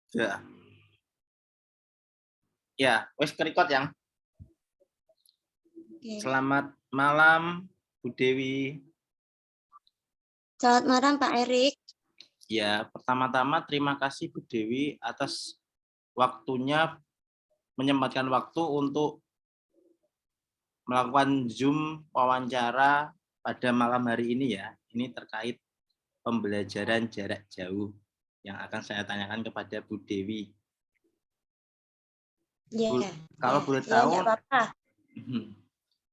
Ya, ya, wes record yang. Oke. Selamat malam, Bu Dewi. Selamat malam Pak Erik. Ya, pertama-tama terima kasih Bu Dewi atas waktunya, menyempatkan waktu untuk melakukan Zoom wawancara pada malam hari ini ya. Ini terkait pembelajaran jarak jauh yang akan saya tanyakan kepada Bu Dewi. Ya, Kalau boleh ya tahu, enggak apa-apa.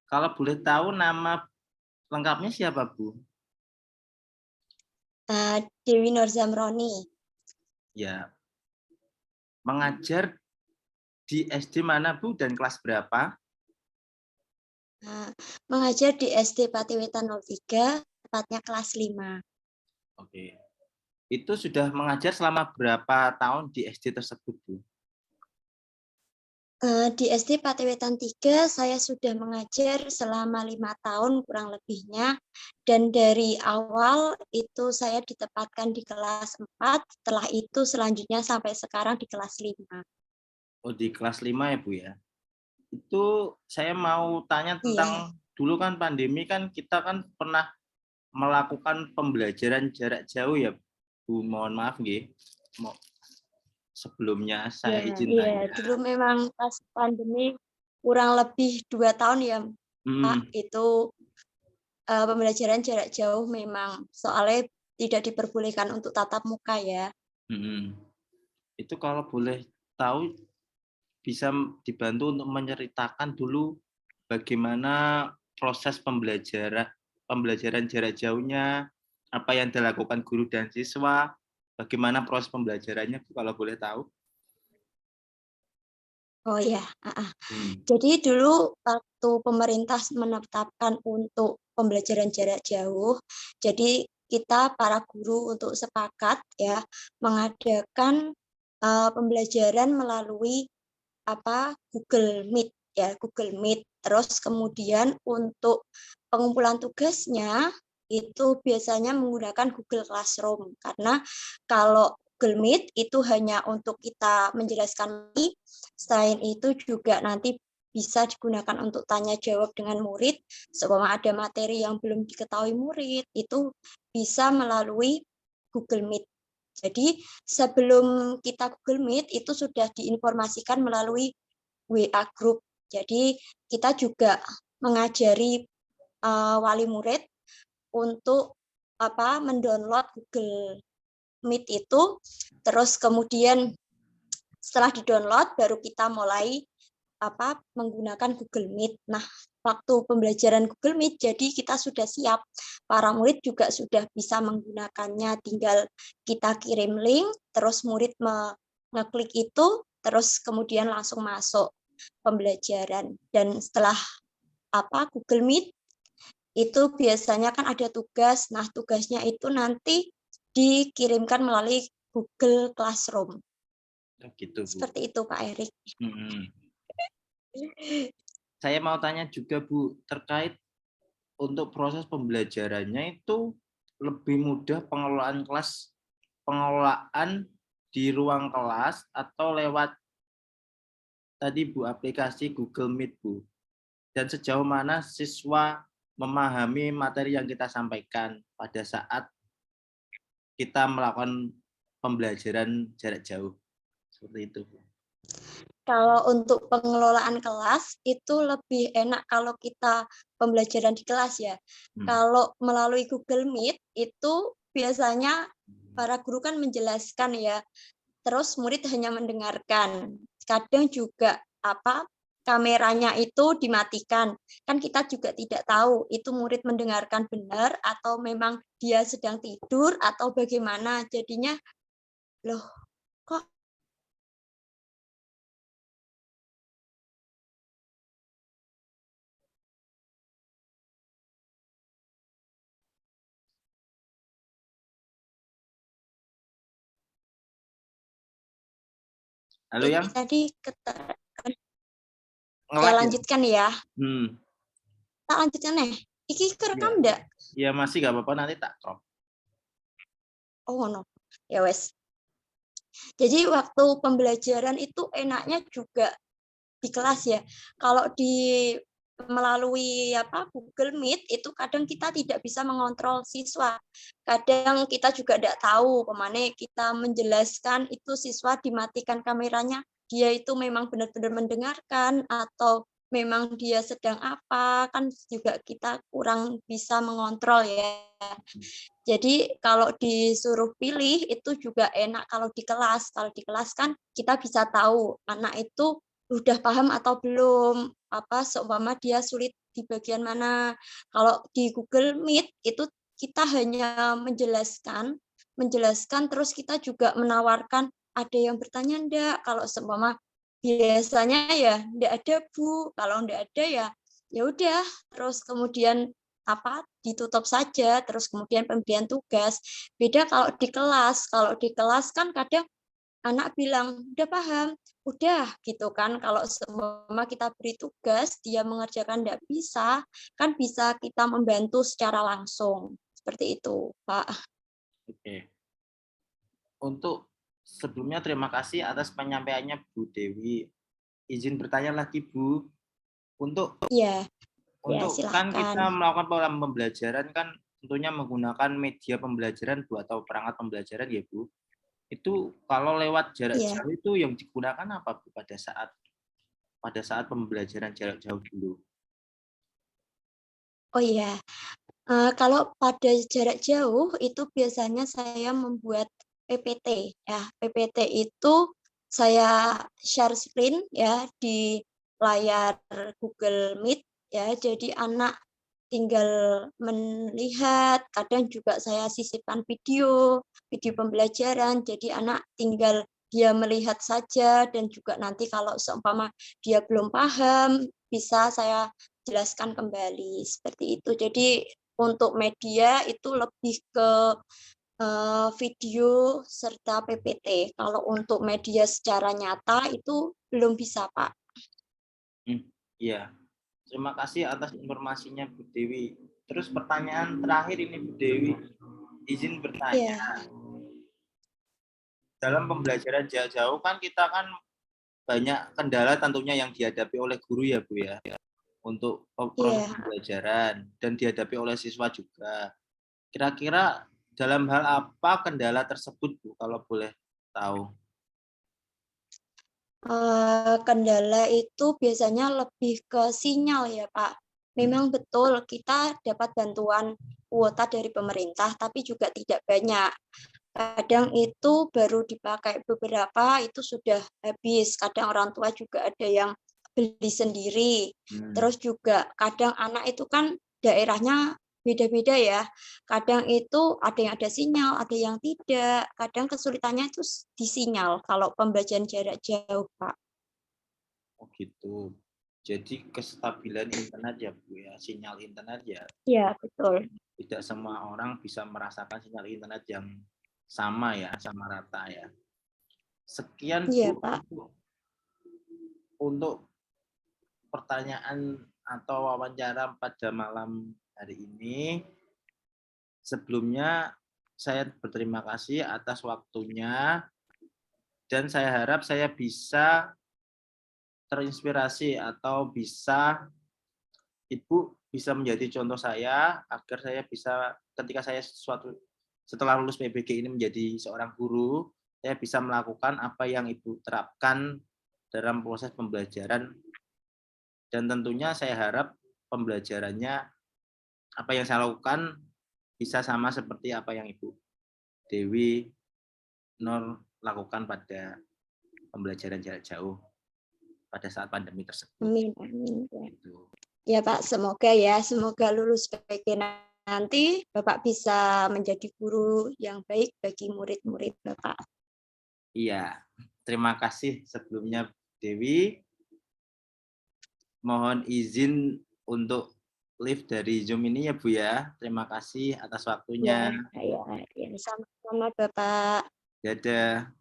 kalau boleh tahu nama lengkapnya siapa Bu? Dewi Nur Zamroni. Ya, mengajar di SD mana Bu dan kelas berapa? Mengajar di SD Patiwetan 03, tepatnya kelas 5. Oke. Itu sudah mengajar selama berapa tahun di SD tersebut, Bu? Di SD Patiwetan 3 saya sudah mengajar selama 5 tahun kurang lebihnya, dan dari awal itu saya ditempatkan di kelas 4, setelah itu selanjutnya sampai sekarang di kelas 5. Oh, di kelas 5 ya, Bu ya. Itu saya mau tanya Iya, tentang dulu kan pandemi kan kita kan pernah melakukan pembelajaran jarak jauh ya, Bu. Mohon maaf nggih. Sebelumnya saya izin iya. tanya. Dulu memang pas pandemi kurang lebih 2 tahun ya, Pak, Hmm, itu pembelajaran jarak jauh memang soalnya tidak diperbolehkan untuk tatap muka ya. Itu kalau boleh tahu bisa dibantu untuk menceritakan dulu bagaimana proses pembelajaran jarak jauhnya, apa yang dilakukan guru dan siswa, bagaimana proses pembelajarannya, Bu, kalau boleh tahu? Oh ya, Hmm. jadi dulu waktu pemerintah menetapkan untuk pembelajaran jarak jauh, jadi kita para guru untuk sepakat ya mengadakan pembelajaran melalui Google Meet ya, Google Meet. Terus kemudian untuk pengumpulan tugasnya itu biasanya menggunakan Google Classroom, karena kalau Google Meet itu hanya untuk kita menjelaskan, selain itu juga nanti bisa digunakan untuk tanya jawab dengan murid, seumpama ada materi yang belum diketahui murid, itu bisa melalui Google Meet. Jadi sebelum kita Google Meet itu sudah diinformasikan melalui WA Group. Jadi kita juga mengajari wali murid untuk mendownload Google Meet itu, terus kemudian setelah di-download baru kita mulai menggunakan Google Meet. Nah, waktu pembelajaran Google Meet jadi kita sudah siap. Para murid juga sudah bisa menggunakannya, tinggal kita kirim link, terus murid ngeklik itu, terus kemudian langsung masuk pembelajaran. Dan setelah Google Meet itu biasanya kan ada tugas. Nah, tugasnya itu nanti dikirimkan melalui Google Classroom. Gitu, Bu. Seperti itu, Pak Erik. Saya mau tanya juga, Bu, terkait untuk proses pembelajarannya itu lebih mudah pengelolaan di ruang kelas atau lewat tadi, Bu, aplikasi Google Meet, Bu. Dan sejauh mana siswa memahami materi yang kita sampaikan pada saat kita melakukan pembelajaran jarak jauh. Seperti itu, Bu. Kalau untuk pengelolaan kelas itu lebih enak kalau kita pembelajaran di kelas ya. Kalau melalui Google Meet itu biasanya para guru kan menjelaskan ya, terus murid hanya mendengarkan. Kadang juga kameranya itu dimatikan. Kan kita juga tidak tahu itu murid mendengarkan benar atau memang dia sedang tidur atau bagaimana. Jadinya loh, kok Halo, yang tadi saya ngelag ya? lanjutkan ya. Hmm. Tak lanjutkan nih. Iki Ya. kerekam ndak? Ya masih nggak apa-apa, nanti tak crop. Oh no. Ya wes. Jadi waktu pembelajaran itu enaknya juga di kelas ya. Kalau melalui Google Meet itu kadang kita tidak bisa mengontrol siswa. Kadang kita juga tidak tahu kemana kita menjelaskan itu siswa dimatikan kameranya, dia itu memang benar-benar mendengarkan atau memang dia sedang apa, kan juga kita kurang bisa mengontrol ya. Jadi kalau disuruh pilih itu juga enak kalau di kelas. Kalau di kelas kan kita bisa tahu anak itu udah paham atau belum, seumpama dia sulit di bagian mana. Kalau di Google Meet itu kita hanya menjelaskan terus kita juga menawarkan ada yang bertanya enggak. Kalau seumpama biasanya ya enggak ada Bu, kalau enggak ada ya ya udah terus kemudian ditutup saja, terus kemudian pemberian tugas. Beda kalau di kelas kan kadang anak bilang, udah paham, udah gitu kan. Kalau semua kita beri tugas, dia mengerjakan tidak bisa, kan bisa kita membantu secara langsung. Seperti itu, Pak. Oke. Untuk sebelumnya terima kasih atas penyampaiannya Bu Dewi. Izin bertanya lagi Bu, untuk Iya, ya kan silahkan. kita melakukan pola pembelajaran kan tentunya menggunakan media pembelajaran Bu atau perangkat pembelajaran ya Bu. Itu kalau lewat jarak Iya. jauh itu yang digunakan apa Bu pada saat pembelajaran jarak jauh dulu? Oh iya, kalau pada jarak jauh itu biasanya saya membuat PPT ya. PPT itu saya share screen ya di layar Google Meet ya. Jadi anak tinggal melihat, kadang juga saya sisipkan video pembelajaran. Jadi anak tinggal dia melihat saja dan juga nanti kalau seumpama dia belum paham bisa saya jelaskan kembali seperti itu. Jadi untuk media itu lebih ke video serta PPT. Kalau untuk media secara nyata itu belum bisa, Pak. Iya. Terima kasih atas informasinya Bu Dewi. Terus pertanyaan terakhir ini Bu Dewi, izin bertanya. Iya. Dalam pembelajaran jarak jauh kan kita kan banyak kendala tentunya yang dihadapi oleh guru ya Bu ya, untuk proses Iya. pembelajaran dan dihadapi oleh siswa juga. Kira-kira dalam hal apa kendala tersebut Bu kalau boleh tahu? Kendala itu biasanya lebih ke sinyal ya, Pak. Memang betul kita dapat bantuan kuota dari pemerintah, tapi juga tidak banyak. Kadang itu baru dipakai beberapa, itu sudah habis. Kadang orang tua juga ada yang beli sendiri. Terus juga kadang anak itu kan daerahnya beda-beda ya. Kadang itu ada yang ada sinyal, ada yang tidak. Kadang kesulitannya itu di sinyal kalau pembelajaran jarak jauh, Pak. Oh gitu. Jadi kestabilan internet ya Bu ya, sinyal internet ya Iya, betul. tidak semua orang bisa merasakan sinyal internet yang sama ya, sama rata ya. Sekian Iya, Bu Pak. untuk pertanyaan atau wawancara pada malam hari ini. Sebelumnya saya berterima kasih atas waktunya dan saya harap saya bisa terinspirasi atau bisa Ibu bisa menjadi contoh saya agar saya bisa ketika saya setelah lulus PBG ini menjadi seorang guru, saya bisa melakukan apa yang Ibu terapkan dalam proses pembelajaran dan tentunya saya harap pembelajarannya apa yang saya lakukan bisa sama seperti apa yang Ibu Dewi Nur lakukan pada pembelajaran jarak jauh pada saat pandemi tersebut. Amin, amin. Ya. Gitu. Ya, Pak, semoga lulus PBG nanti Bapak bisa menjadi guru yang baik bagi murid-murid Bapak. Iya, terima kasih sebelumnya Dewi. Mohon izin untuk live dari Zoom ini ya Bu ya. Terima kasih atas Ya, waktunya. ya, sama-sama Bapak. Dadah.